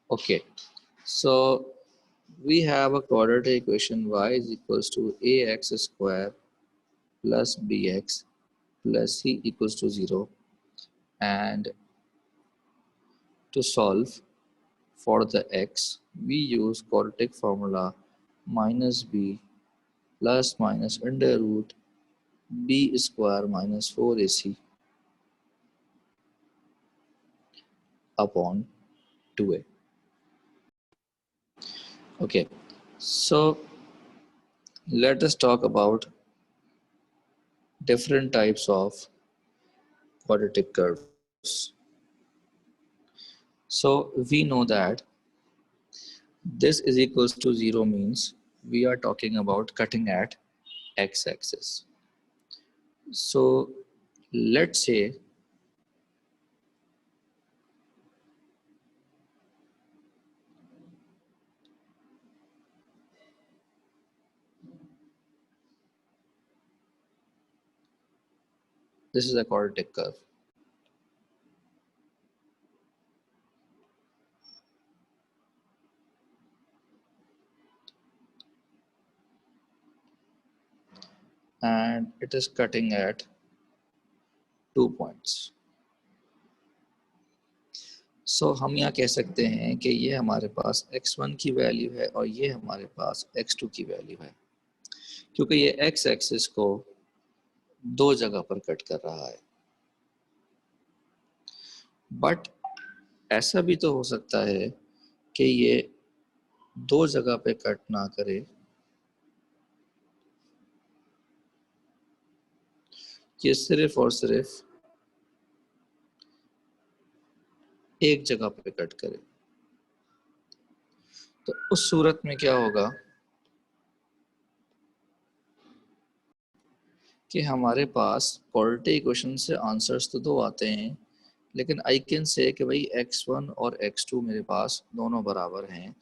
Okay, so we have a quadratic equation y is equals to ax square plus bx plus c equals to 0, and to solve for the x we use quadratic formula minus b plus minus under root b square minus 4ac upon 2a. Okay, so let us talk about different types of quadratic curves. So we know that this is equals to 0 means we are talking about cutting at x-axis. So let's say this is a quadratic curve. And it is cutting at 2 points. So हम यहाँ कह सकते हैं कि ये हमारे पास x1 की value है और ये हमारे पास x2 की वैल्यू है, क्योंकि ये x एक्सिस को दो जगह पर कट कर रहा है। बट ऐसा भी तो हो सकता है कि ये दो जगह पे कट ना करे, ये सिर्फ और सिर्फ एक जगह पे कट करे। तो उस सूरत में क्या होगा कि हमारे पास क्वाड्रेटिक इक्वेशन से आंसर्स तो दो आते हैं, लेकिन आई कैन से कि भाई x1 और x2 मेरे पास दोनों बराबर हैं,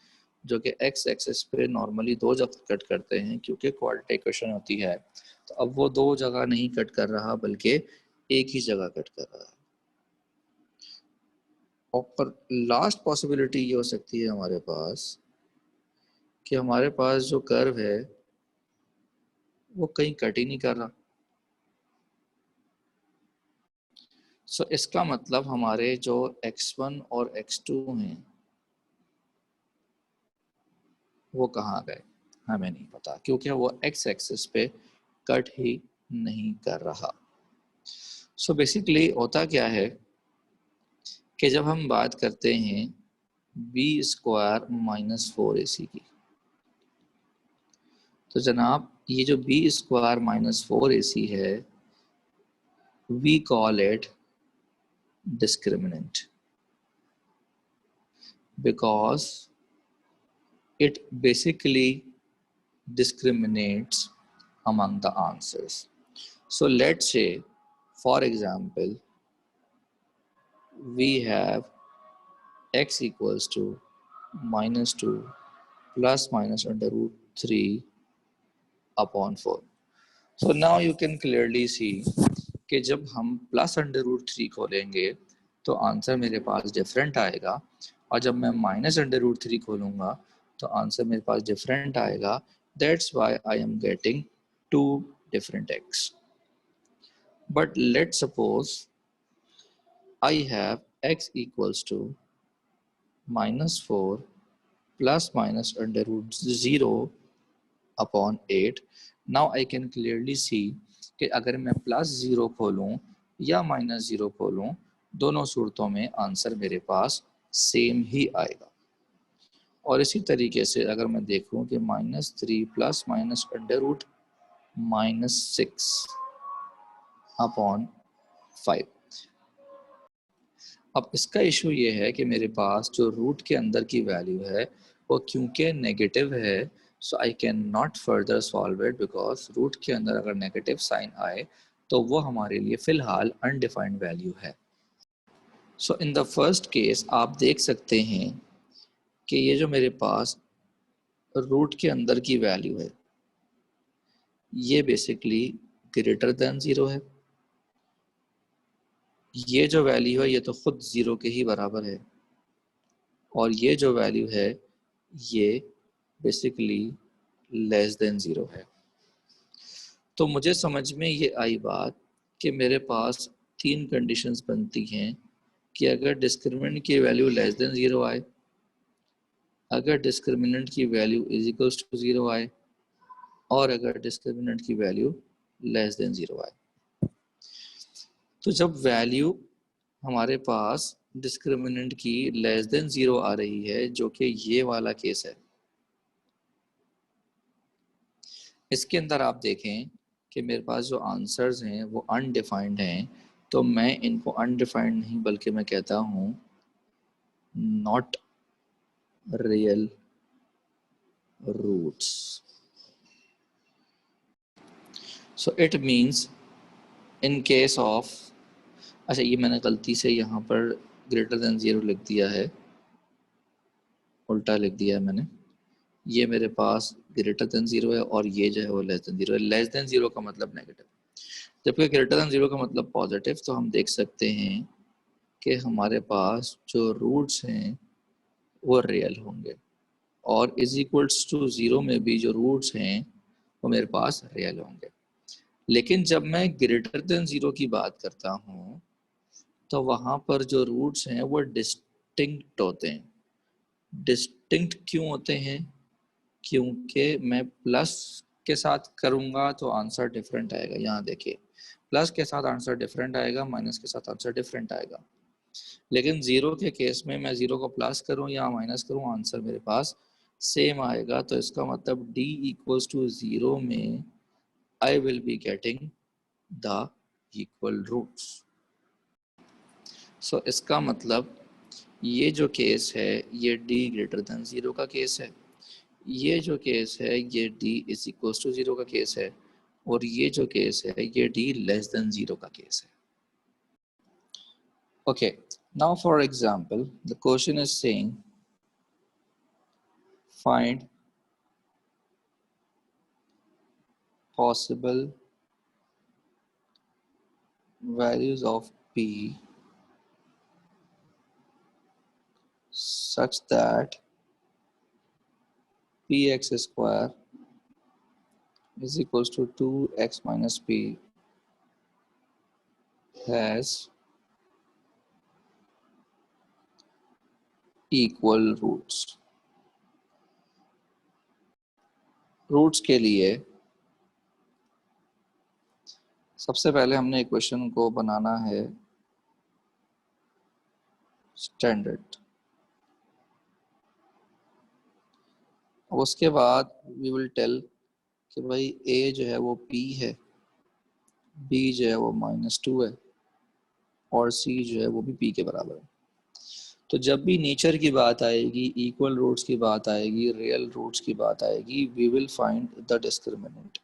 जो कि x एक्सिस पे नॉर्मली दो जगह कट करते हैं क्योंकि क्वाड्रेटिक इक्वेशन होती है। तो अब वो दो जगह नहीं कट कर रहा बल्कि एक ही जगह कट कर रहा है। और पर लास्ट पॉसिबिलिटी ये हो सकती है हमारे पास कि हमारे पास जो कर्व है वो कहीं कट ही नहीं कर रहा। सो इसका मतलब हमारे जो x1 और x2 हैं वो कहाँ गए हमें नहीं पता, क्योंकि वो x एक्सिस पे कट ही नहीं कर रहा। सो बेसिकली होता क्या है कि जब हम बात करते हैं b स्क्वायर माइनस 4ac की, तो जनाब ये जो b स्क्वायर माइनस 4ac है we call it discriminant because it basically discriminates among the answers. So let's say, for example, we have x equals to minus 2 plus minus under root 3 upon 4. So now you can clearly see कि जब हम plus under root 3 खोलेंगे तो answer मेरे पास different आएगा, और जब मैं माइनस अंडर रूट 3 खोलूँगा तो आंसर मेरे पास डिफरेंट आएगा। That's why I am getting two different x. But let's suppose I have x equals to minus 4 plus minus under root 0 upon 8. Now I can clearly see कि अगर मैं plus 0 खोलूँ या minus 0 खोलूँ, दोनों सूरतों में आंसर मेरे पास सेम ही आएगा। और इसी तरीके से अगर मैं देखूँ कि minus 3 plus minus under root minus 6 upon 5, अब इसका इशू ये है कि मेरे पास जो रूट के अंदर की वैल्यू है वो क्योंकि नेगेटिव है, so I can not further solve it because root के अंदर अगर नेगेटिव साइन आए तो वो हमारे लिए फ़िलहाल अनडिफाइंड वैल्यू है। सो इन द फर्स्ट केस आप देख सकते हैं कि ये जो मेरे पास रूट के अंदर की वैल्यू है ये बेसिकली ग्रेटर देन 0 है। ये जो वैल्यू है ये तो खुद 0 के ही बराबर है, और ये जो वैल्यू है ये बेसिकली लेस देन 0 है। तो मुझे समझ में ये आई बात कि मेरे पास 3 कंडीशंस बनती हैं कि अगर डिस्क्रिमिनेंट की वैल्यू लेस देन 0 आए, अगर डिस्क्रिमिनेंट की वैल्यू इज इक्वल्स टू 0 आए, और अगर डिस्क्रिमिनेंट की वैल्यू लेस देन 0 आए। तो जब वैल्यू हमारे पास डिस्क्रिमिनेंट की लेस देन 0 आ रही है, जो कि ये वाला केस है, इसके अंदर आप देखें कि मेरे पास जो आंसर्स हैं वो अनडिफाइंड हैं, तो मैं इनको अनडिफाइंड नहीं बल्कि मैं कहता हूँ not real roots. So it means in case of, अच्छा ये मैंने गलती से यहाँ पर ग्रेटर देन 0 लिख दिया है, उल्टा लिख दिया है मैंने। ये मेरे पास ग्रेटर देन 0 है और ये जो है वो लेस देन 0 है। लेस देन 0 का मतलब नेगेटिव, जबकि ग्रेटर देन 0 का मतलब पॉजिटिव। तो हम देख सकते हैं कि हमारे पास जो रूट्स हैं वो रियल होंगे, और इज इक्वल्स टू 0 में भी जो रूट्स हैं वो मेरे पास रियल होंगे। लेकिन जब मैं ग्रेटर देन 0 की बात करता हूँ तो वहाँ पर जो रूट्स हैं वो डिस्टिंक्ट होते हैं। डिस्टिंक्ट क्यों होते हैं? क्योंकि मैं प्लस के साथ करूँगा तो आंसर डिफरेंट आएगा। यहाँ देखिए, प्लस के साथ आंसर डिफरेंट आएगा, माइनस के साथ आंसर डिफरेंट आएगा। लेकिन 0 के केस में मैं 0 को प्लस करूँ या माइनस करूँ, आंसर मेरे पास सेम आएगा। तो इसका मतलब d इक्वल्स टू 0 में I will be getting the equal roots. So इसका मतलब ये जो केस है ये d ग्रेटर देन 0 का केस है, ये जो केस है ये d इज इक्वल्स टू 0 का केस है, और ये जो केस है ये d लेस देन 0 का केस है। Okay, now for example, the question is saying find possible values of p such that px square is equals to 2x minus p has equal roots। Roots के लिए सबसे पहले हमने equation को बनाना है standard, उसके बाद वी विल टेल कि भाई a जो है वो p है, b जो है वो -2 है, और c जो है वो भी p के बराबर है। तो जब भी नेचर की बात आएगी, इक्वल रूट्स की बात आएगी, रियल रूट्स की बात आएगी, we will find the discriminant,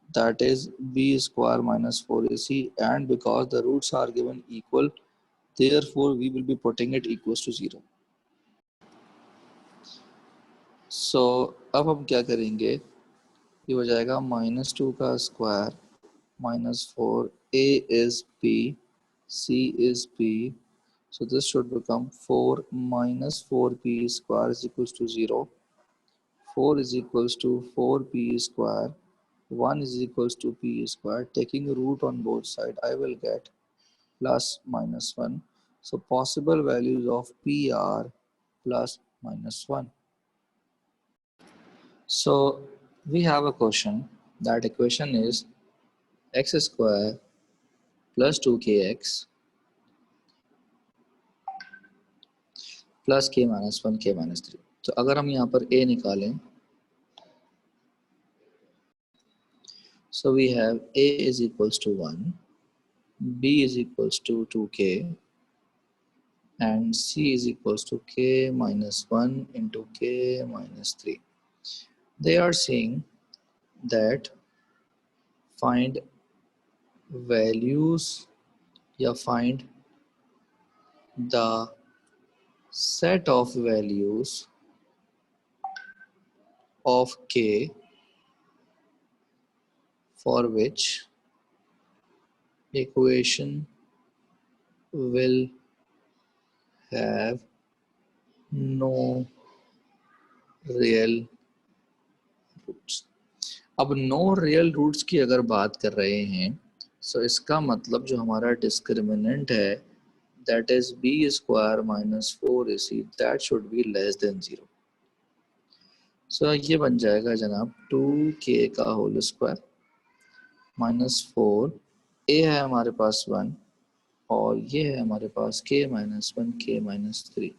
that is b square minus 4ac, and because the roots are given equal, therefore we will be putting it equals to 0। so अब हम क्या करेंगे, ये हो जाएगा -2 का square -4, a is p, c is p, so this should become 4 minus 4p square is equals to 0। 4 is equals to 4p square, 1 is equals to p square. Taking root on both sides, I will get plus minus 1. So possible values of p are plus minus 1. So we have a question. That equation is x square plus 2kx plus k minus 1 k minus 3। तो अगर हम यहाँ पर a निकालें, so we have a is equals to 1, b is equals to 2k, and c is equals to k minus 1 into k minus 3. They are saying that find values, या find the set of values of k for which equation will have no real roots. अब no real roots की अगर बात कर रहे हैं, सो इसका मतलब जो हमारा डिस्क्रिमिनेंट है, that is b square minus 4ac, that should be less than 0। So ये बन जाएगा जनाब 2k का होल स्क्वायर माइनस 4, ए है हमारे पास 1 और ये है हमारे पास k माइनस 1 k माइनस 3।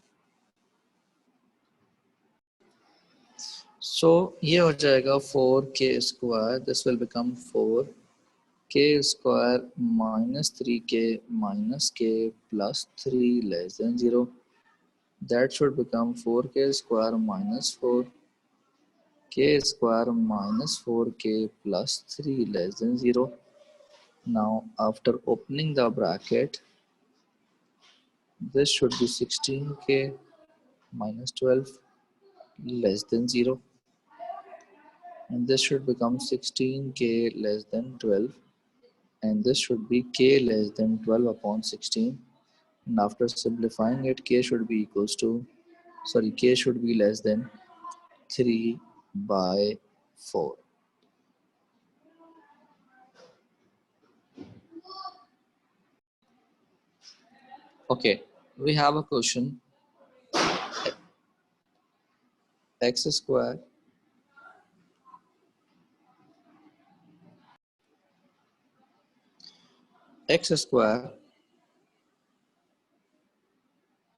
सो ये हो जाएगा 4k square, this will become 4k square minus 3k minus k plus 3 less than 0, that should become 4k square minus 4k square minus 4k plus 3 less than 0. Now after opening the bracket, this should be 16k minus 12 less than 0, and this should become 16k less than 12, and this should be k less than 12 upon 16, and after simplifying it, k should be equals to, sorry, k should be less than 3 by 4. Okay, we have a question. X square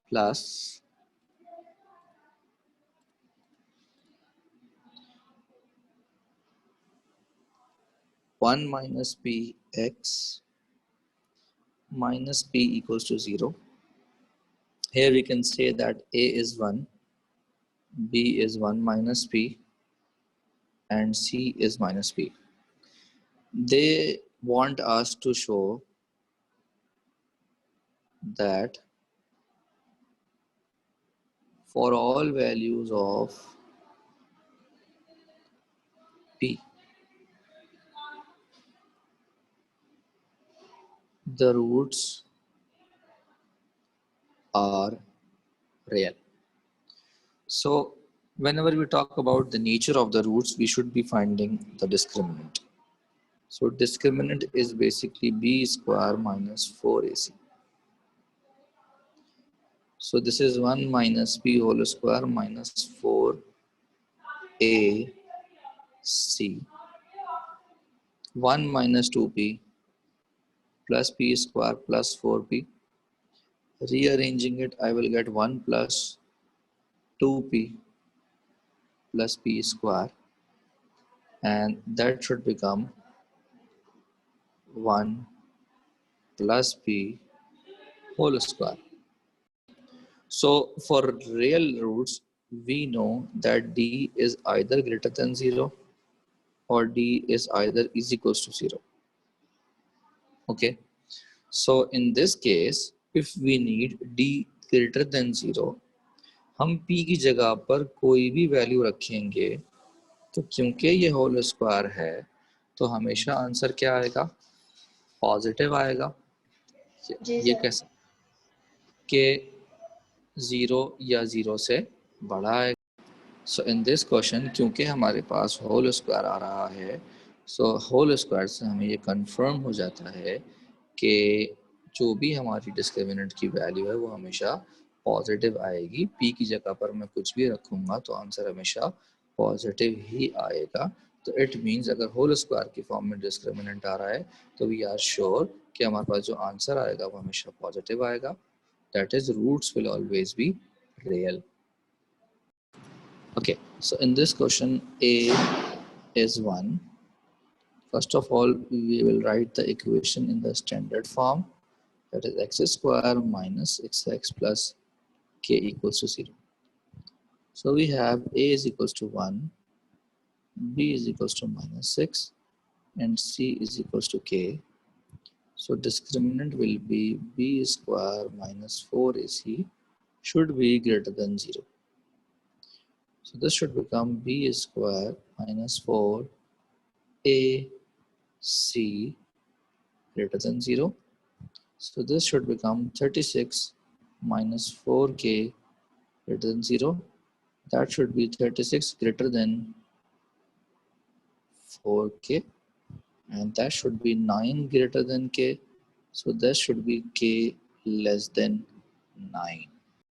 plus 1 minus p x minus p equals to 0. Here we can say that a is 1, b is 1 minus p, and c is minus p. They want us to show that for all values of p, the roots are real. So whenever we talk about the nature of the roots, we should be finding the discriminant. So discriminant is basically b square minus 4ac. So this is 1 minus p whole square minus 4ac, 1 minus 2p plus p square plus 4p. Rearranging it, I will get 1 plus 2p plus p square, and that should become 1 plus p whole square. So for real roots, we know that d is either greater than 0 or d is either is equals to 0. Okay, so in this case, if we need d greater than 0, हम p की जगह पर कोई भी value रखेंगे, तो क्योंकि ये होल स्क्वायर है तो हमेशा आंसर क्या आएगा, पॉजिटिव आएगा. ये कैसे कि 0 या 0 से बड़ा है. सो इन दिस क्वेश्चन क्योंकि हमारे पास होल स्क्वायर आ रहा है, सो होल स्क्वायर से हमें ये कंफर्म हो जाता है कि जो भी हमारी डिस्क्रिमिनेंट की वैल्यू है वो हमेशा पॉजिटिव आएगी. पी की जगह पर मैं कुछ भी रखूँगा तो आंसर हमेशा पॉजिटिव ही आएगा. तो इट मीन्स अगर होल स्क्वायर की फॉर्म में डिस्क्रिमिनेंट आ रहा है तो वी आर श्योर कि हमारे पास जो आंसर आएगा वो हमेशा पॉजिटिव आएगा. That is roots will always be real. Okay, so in this question, a is 1. First of all, we will write the equation in the standard form, that is x square minus xx plus k equals to 0. So we have a is equals to 1, b is equals to minus 6, and c is equals to k. So discriminant will be b square minus 4ac should be greater than 0. So this should become b square minus 4ac greater than 0. So this should become 36 minus 4k greater than 0. That should be 36 greater than 4k, and that should be 9 greater than k. So that should be k less than 9.